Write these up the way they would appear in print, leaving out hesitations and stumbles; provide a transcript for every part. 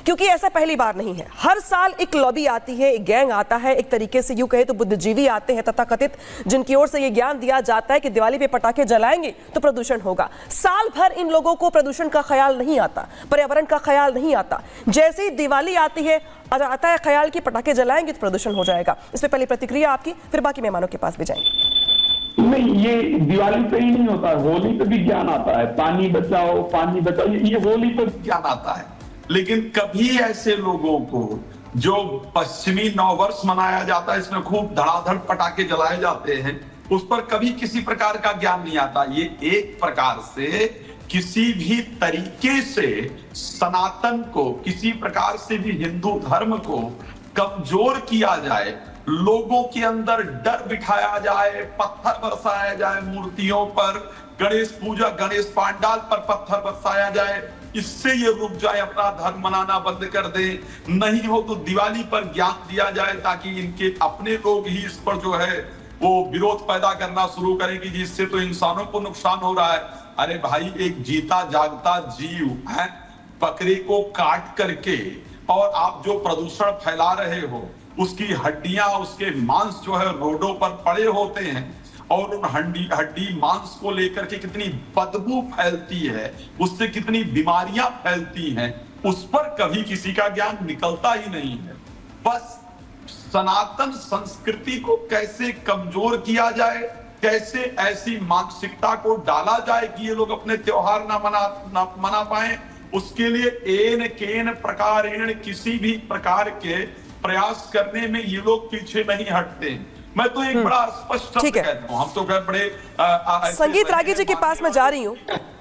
क्योंकि ऐसा पहली बार नहीं है। हर साल एक लॉबी आती है, एक गैंग आता है, एक तरीके से यूं कहे तो बुद्धिजीवी आते हैं तथाकथित, जिनकी ओर से ये ज्ञान दिया जाता है कि दिवाली पे पटाखे जलाएंगे तो प्रदूषण होगा। साल भर इन लोगों को प्रदूषण का ख्याल नहीं आता, पर्यावरण का ख्याल नहीं आता। जैसे ही दिवाली आती है आता है ख्याल कि पटाखे जलाएंगे तो प्रदूषण हो जाएगा। इस पर पहली प्रतिक्रिया आपकी, फिर बाकी मेहमानों के पास भी जाएंगे। नहीं, ये दिवाली पे ही नहीं होता, होली पे भी ज्ञान आता है, पानी बचाओ पानी बचाओ, ये होली पे ज्ञान आता है। लेकिन कभी ऐसे लोगों को जो पश्चिमी नववर्ष मनाया जाता है, इसमें खूब धड़ाधड़ पटाखे जलाए जाते हैं, उस पर कभी किसी प्रकार का ज्ञान नहीं आता। ये एक प्रकार से किसी भी तरीके से सनातन को, किसी प्रकार से भी हिंदू धर्म को कमजोर किया जाए, लोगों के अंदर डर बिठाया जाए, पत्थर बरसाया जाए मूर्तियों पर, गणेश पूजा, गणेश पंडाल पर पत्थर बरसाया जाए, इससे ये रुक जाए, अपना धर्म मनाना बंद कर दे। नहीं हो तो दिवाली पर ज्ञान दिया जाए ताकि इनके अपने लोग ही इस पर जो है वो विरोध पैदा करना शुरू करें कि जिससे तो इंसानों को नुकसान हो रहा है। अरे भाई, एक जीता जागता जीव है, बकरे को काट करके और आप जो प्रदूषण फैला रहे हो, उसकी हड्डियां, उसके मांस जो है रोडों पर पड़े होते हैं और उन हड्डी मांस को लेकर के कितनी बदबू फैलती है, उससे कितनी बीमारियां फैलती हैं, उस पर कभी किसी का ज्ञान निकलता ही नहीं है। बस सनातन संस्कृति को कैसे कमजोर किया जाए, कैसे ऐसी मानसिकता को डाला जाए कि ये लोग अपने त्योहार ना मना पाए, उसके लिए एन केन प्रकारेण किसी भी प्रकार के प्रयास करने में ये लोग पीछे नहीं हटते। मैं तो एक बड़ा स्पष्ट शब्द कहता हूं, हम तो बड़े संगीत रागी जी के पास मैं जा रही हूँ।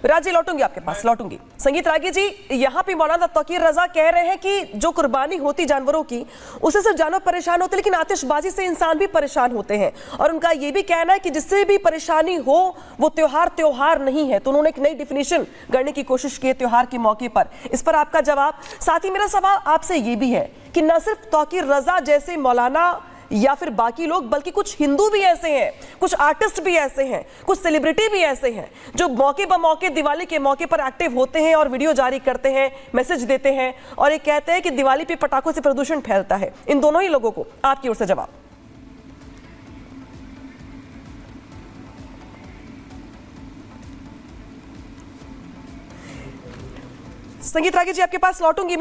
राजी लौटूंगी आपके पास, लौटूंगी। संगीत रागी जी, यहाँ पे मौलाना तौकीर रजा कह रहे हैं कि जो कुर्बानी होती जानवरों की, उससे सिर्फ जानवर परेशान होते, लेकिन आतिशबाजी से इंसान भी परेशान होते हैं। और उनका ये भी कहना है कि जिससे भी परेशानी हो वो त्योहार नहीं है। तो उन्होंने एक नई डिफिनेशन करने की कोशिश की है त्योहार के मौके पर। इस पर आपका जवाब। साथ ही मेरा सवाल आपसे ये भी है कि न सिर्फ तौकीर रजा जैसे मौलाना या फिर बाकी लोग, बल्कि कुछ हिंदू भी ऐसे हैं, कुछ आर्टिस्ट भी ऐसे हैं, कुछ सेलिब्रिटी भी ऐसे हैं जो मौके ब मौके दिवाली के मौके पर एक्टिव होते हैं और वीडियो जारी करते हैं, मैसेज देते हैं और ये कहते हैं कि दिवाली पे पटाखों से प्रदूषण फैलता है। इन दोनों ही लोगों को आपकी ओर से जवाब। संगीत रागी जी, आपके पास लौटूंगी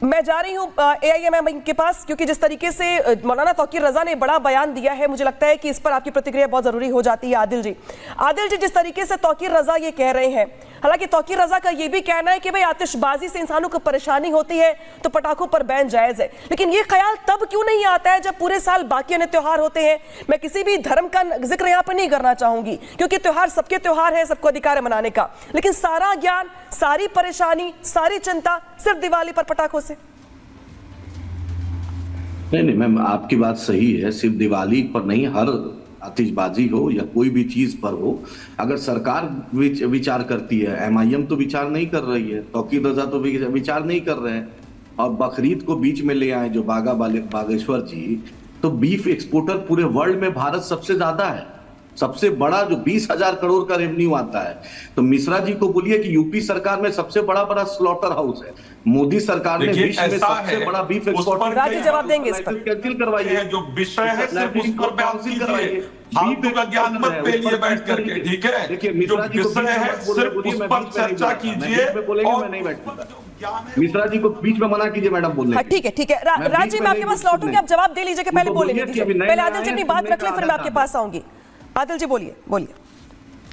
मैं जा रही हूं AIMM के पास, क्योंकि जिस तरीके से मौलाना तौकीर रजा ने बड़ा बयान दिया है, मुझे लगता है कि इस पर आपकी प्रतिक्रिया बहुत जरूरी हो जाती है। आदिल जी, जिस तरीके से तौकीर रजा ये कह रहे हैं, हालांकि तौकीर रजा का ये भी कहना है कि भाई आतिशबाजी से इंसानों को परेशानी होती है तो पटाखों पर बैन जायज है, लेकिन ये ख्याल तब क्यों नहीं आता है जब पूरे साल बाकी अन्य त्योहार होते हैं। मैं किसी भी धर्म का जिक्र यहाँ पर नहीं करना चाहूंगी, क्योंकि त्योहार सबके त्योहार है, सबको अधिकार है मनाने का, लेकिन सारा ज्ञान, सारी परेशानी, सारी चिंता सिर्फ दिवाली पर पटाखों से। नहीं मैम, आपकी बात सही है। सिर्फ दिवाली पर नहीं, हर आतिशबाजी हो या कोई भी चीज पर हो, अगर सरकार विचार करती है, MIM तो विचार नहीं कर रही है, तौकीर रजा तो विचार नहीं कर रहे हैं, और बकरीद को बीच में ले आए जो बागेश्वर जी, तो बीफ एक्सपोर्टर पूरे वर्ल्ड में भारत सबसे ज्यादा है, सबसे बड़ा, जो 20,000 करोड़ का रेवेन्यू आता है। तो मिश्रा जी को बोलिए कि यूपी सरकार में सबसे बड़ा स्लॉटर हाउस है, मोदी सरकार ने विश्व में सबसे बड़ा बीफ एक्सपोर्टर। राज्य जवाब देंगे इस पर। कैंसिल करवाइए, जो विषय है सिर्फ उस पर कैंसिल करवाइए, फालतू का ज्ञान मत फैलिए बैठ करके, ठीक है? देखिए, जो विषय है सिर्फ उस पर चर्चा कीजिए और मैं नहीं बैठूंगा। मिश्रा जी को बीच में मना कीजिए मैडम बोलने। ठीक है। राजीव, मैं आपके पास लौटूंगे, आप जवाब दे लीजिए, पहले बोले नहीं, पहले आदिल जी अपनी बात रख ले, फिर मैं आपके पास आऊंगी। आदिल जी बोलिए।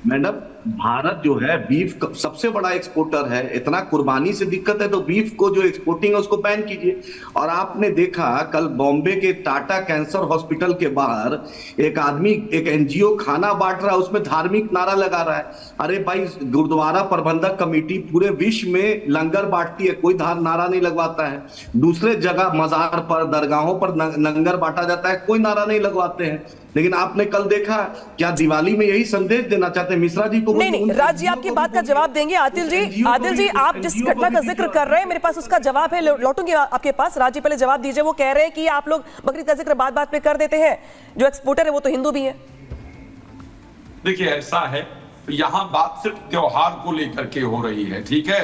मैडम, भारत जो है बीफ सबसे बड़ा एक्सपोर्टर है, इतना कुर्बानी से दिक्कत है तो बीफ को जो एक्सपोर्टिंग है उसको बैन कीजिए। और आपने देखा कल बॉम्बे के टाटा कैंसर हॉस्पिटल के बाहर एक आदमी, एक NGO खाना बांट रहा है, उसमें धार्मिक नारा लगा रहा है। अरे भाई, गुरुद्वारा प्रबंधक कमेटी पूरे विश्व में लंगर बांटती है, कोई नारा नहीं लगवाता है। दूसरे जगह मजार पर, दरगाहों पर लंगर बांटा जाता है, कोई नारा नहीं लगवाते हैं। लेकिन आपने कल देखा, क्या दिवाली में यही संदेश देना चाहते हैं? मिश्रा जी को नहीं, राज जी आपकी बात का जवाब देंगे। आदिल जी आप जिस घटना का जिक्र कर रहे हैं, मेरे पास उसका जवाब है, लौटूंगी आपके पास। राज जी पहले जवाब दीजिए। वो कह रहे हैं कि आप लोग बकरीद का जिक्र बात पे कर देते हैं, जो एक्सपोर्टर है वो तो हिंदू भी है। देखिए, ऐसा है, यहाँ बात सिर्फ त्योहार को लेकर के हो रही है, ठीक है?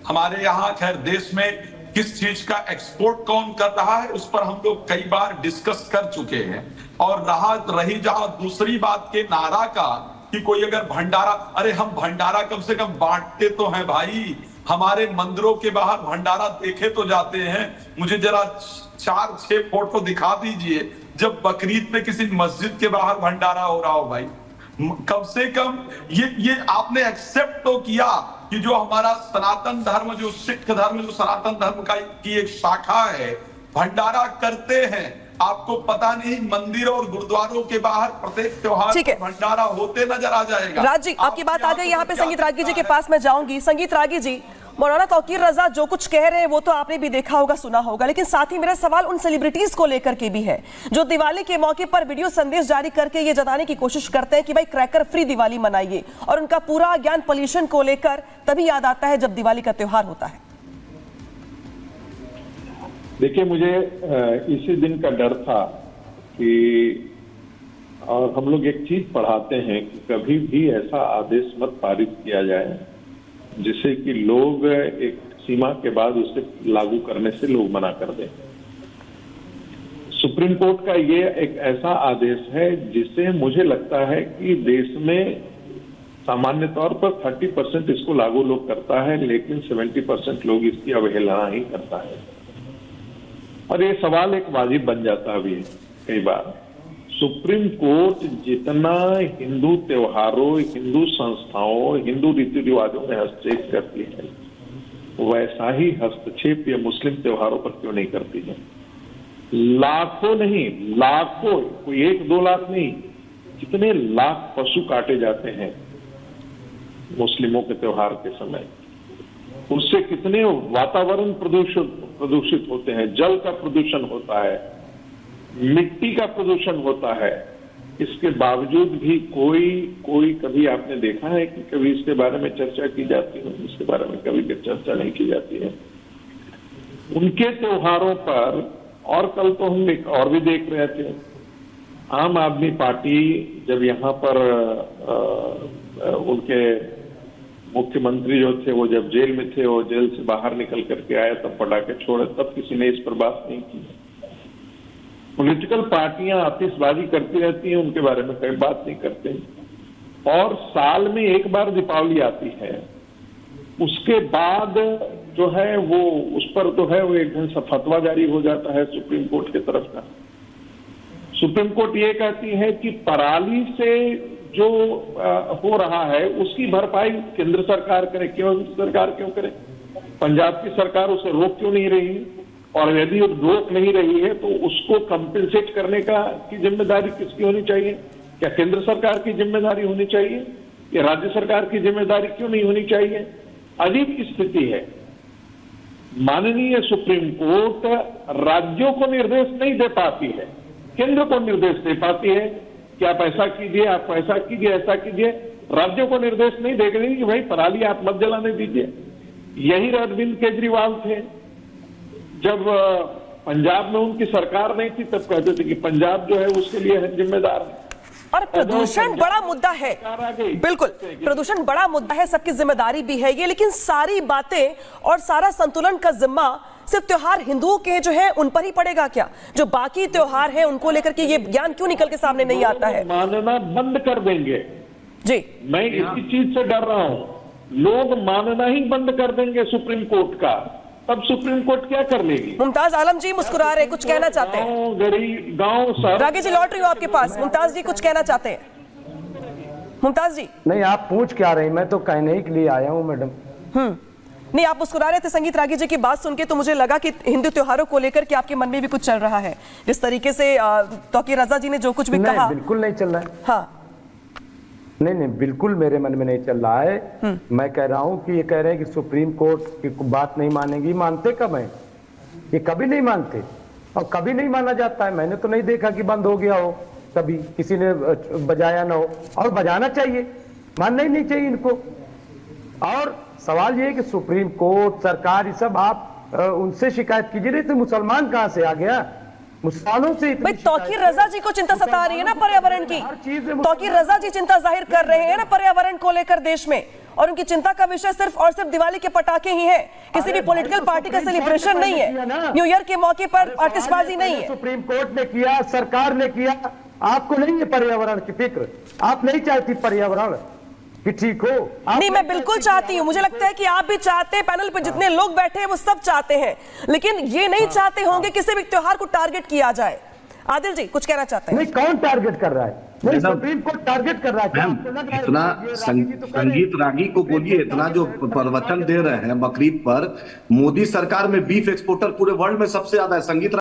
हमारे यहाँ खैर देश में किस चीज का एक्सपोर्ट कौन कर रहा है, उस पर हम लोग कई बार डिस्कस कर चुके हैं। और रही जहां दूसरी बात के नारा का कि कोई अगर भंडारा, अरे हम भंडारा कम से कम बांटते तो हैं भाई, हमारे मंदिरों के बाहर भंडारा देखे तो जाते हैं। मुझे जरा 4-6 फोटो दिखा दीजिए जब बकरीद पे किसी मस्जिद के बाहर भंडारा हो रहा हो भाई। कम से कम ये आपने एक्सेप्ट तो किया कि जो हमारा सनातन धर्म, जो सिख धर्म, जो सनातन धर्म की एक शाखा है, भंडारा करते हैं। आपको पता नहीं मंदिर और गुरुद्वारों के बाहर प्रत्येक त्योहार भंडारा होते नजर आ जाएगा। राज जी, आपकी बात आ गई, यहाँ पे संगीत रागी जी के पास मैं जाऊंगी। संगीत रागी जी, मौलाना तौकीर रजा जो कुछ कह रहे हैं वो तो आपने भी देखा होगा, सुना होगा, लेकिन साथ ही मेरा सवाल उन सेलिब्रिटीज को लेकर के भी है जो दिवाली के मौके पर वीडियो संदेश जारी करके ये जताने की कोशिश करते हैं कि भाई क्रैकर फ्री दिवाली मनाइए, और उनका पूरा ज्ञान पोल्यूशन को लेकर तभी याद आता है जब दिवाली का त्योहार होता है। देखिए, मुझे इसी दिन का डर था कि, और हम लोग एक चीज पढ़ाते हैं कि कभी भी ऐसा आदेश मत पारित किया जाए जिससे कि लोग एक सीमा के बाद उसे लागू करने से लोग मना कर दें। सुप्रीम कोर्ट का ये एक ऐसा आदेश है जिससे मुझे लगता है कि देश में सामान्य तौर पर 30% इसको लागू लोग करता है, लेकिन 70% लोग इसकी अवहेलना ही करता है। और ये सवाल एक वाजिब बन जाता भी है कई बार। सुप्रीम कोर्ट जितना हिंदू त्योहारों, हिंदू संस्थाओं, हिंदू रीति रिवाजों में हस्तक्षेप करती है, वैसा ही हस्तक्षेप ये मुस्लिम त्योहारों पर क्यों नहीं करती है? लाखों नहीं, लाखों, कोई 1-2 लाख नहीं, कितने लाख पशु काटे जाते हैं मुस्लिमों के त्योहार के समय। उससे कितने वातावरण प्रदूषित होते हैं, जल का प्रदूषण होता है, मिट्टी का प्रदूषण होता है। इसके बावजूद भी कोई कभी आपने देखा है कि कभी इसके बारे में चर्चा की जाती है? इसके बारे में कभी चर्चा नहीं की जाती है। उनके त्योहारों पर, और कल तो हम एक और भी देख रहे थे, आम आदमी पार्टी जब यहाँ पर उनके मुख्यमंत्री जो थे वो जब जेल में थे, वो जेल से बाहर निकल करके आए, तब पटाखे छोड़े, तब किसी ने इस पर बात नहीं की। पॉलिटिकल पार्टियां आतिशबाजी करती रहती हैं, उनके बारे में कई बात नहीं करते। और साल में एक बार दीपावली आती है, उसके बाद जो है वो उस पर तो है वो एक दिन फतवा जारी हो जाता है सुप्रीम कोर्ट की तरफ का। सुप्रीम कोर्ट ये कहती है कि पराली से जो हो रहा है उसकी भरपाई केंद्र सरकार करे। क्यों सरकार क्यों करे? पंजाब की सरकार उसे रोक क्यों नहीं रही? और यदि रोक नहीं रही है तो उसको कंपेंसेट करने की जिम्मेदारी किसकी होनी चाहिए? क्या केंद्र सरकार की जिम्मेदारी होनी चाहिए या राज्य सरकार की जिम्मेदारी क्यों नहीं होनी चाहिए? अजीब स्थिति है। माननीय सुप्रीम कोर्ट राज्यों को निर्देश नहीं दे पाती है, केंद्र को निर्देश दे पाती है कि आप ऐसा कीजिए, आप ऐसा कीजिए, ऐसा कीजिए। राज्यों को निर्देश नहीं दे रही कि भाई पराली आप मत जलाने दीजिए। यही अरविंद केजरीवाल थे, जब पंजाब में उनकी सरकार नहीं थी तब कहते थे कि पंजाब जो है उसके लिए जिम्मेदार है। और प्रदूषण बड़ा मुद्दा है, बिल्कुल प्रदूषण बड़ा मुद्दा है, सबकी जिम्मेदारी भी है ये, लेकिन सारी बातें और सारा संतुलन का जिम्मा सिर्फ त्योहार हिंदुओं के जो है उन पर ही पड़ेगा क्या? जो बाकी त्योहार है उनको लेकर के ये ज्ञान क्यों निकल के सामने नहीं आता है? मानना बंद कर देंगे जी, मैं इसी चीज से डर रहा हूं। लोग मानना ही बंद कर देंगे सुप्रीम कोर्ट का, तब सुप्रीम कोर्ट क्या कर लेगी? मुमताज आलम जी मुस्कुरा रहे, कुछ कहना चाहते हैं? गरीब गांव सब। रागी जी लौट रही हो आपके पास। मुमताज जी कुछ कहना चाहते हैं? मुमताज जी। नहीं, आप पूछ क्या रहे? मैं तो कहने के लिए आया हूं मैडम। नहीं, आप मुस्कुरा रहे थे संगीत रागी जी की बात सुन के, तो मुझे लगा कि हिंदू त्योहारों को लेकर के आपके मन में भी कुछ चल रहा है। जिस तरीके से तौकीर रजा जी ने जो कुछ भी कहा, बिल्कुल नहीं चल रहा है। हाँ, नहीं, बिल्कुल मेरे मन में नहीं चल रहा है। मैं कह रहा हूं कि ये कह रहे हैं कि सुप्रीम कोर्ट की बात नहीं मानेगी। मानते कब है? ये कभी नहीं मानते और कभी नहीं माना जाता है। मैंने तो नहीं देखा कि बंद हो गया हो, कभी किसी ने बजाया ना हो। और बजाना चाहिए, मानना ही नहीं चाहिए इनको। और सवाल ये है कि सुप्रीम कोर्ट, सरकार, ये सब आप उनसे शिकायत कीजिए। नहीं तो मुसलमान कहां से आ गया? मुसलमानों से इतनी भाई तौकीर रजा जी को चिंता सता रही है ना पर्यावरण की, तौकीर रजा जी चिंता जाहिर कर रहे हैं ना पर्यावरण को लेकर देश में, और उनकी चिंता का विषय सिर्फ और सिर्फ दिवाली के पटाखे ही है, किसी भी पॉलिटिकल पार्टी का सेलिब्रेशन नहीं है, न्यू ईयर के मौके पर आतिशबाजी नहीं है। सुप्रीम कोर्ट ने किया, सरकार ने किया, आपको नहीं है पर्यावरण की फिक्र, आप नहीं चाहती पर्यावरण कि ठीक हो। नहीं, मैं बिल्कुल चाहती हूं, मुझे लगता है कि आप भी चाहते हैं, पैनल पर जितने लोग बैठे हैं वो सब चाहते हैं, लेकिन ये नहीं चाहते होंगे किसी भी त्योहार को टारगेट किया जाए। आदिल जी कुछ कहना चाहते हैं? नहीं, कौन टारगेट कर रहा है? नहीं, सुप्रीम कोर्ट टारगेट कर रहा है। इतना संगीत रागी को बोलिए, इतना जो प्रवचन दे रहे हैं बकरीद पर, मोदी सरकार में बीफ एक्सपोर्टर पूरे वर्ल्ड में सबसे ज्यादा है। संगीत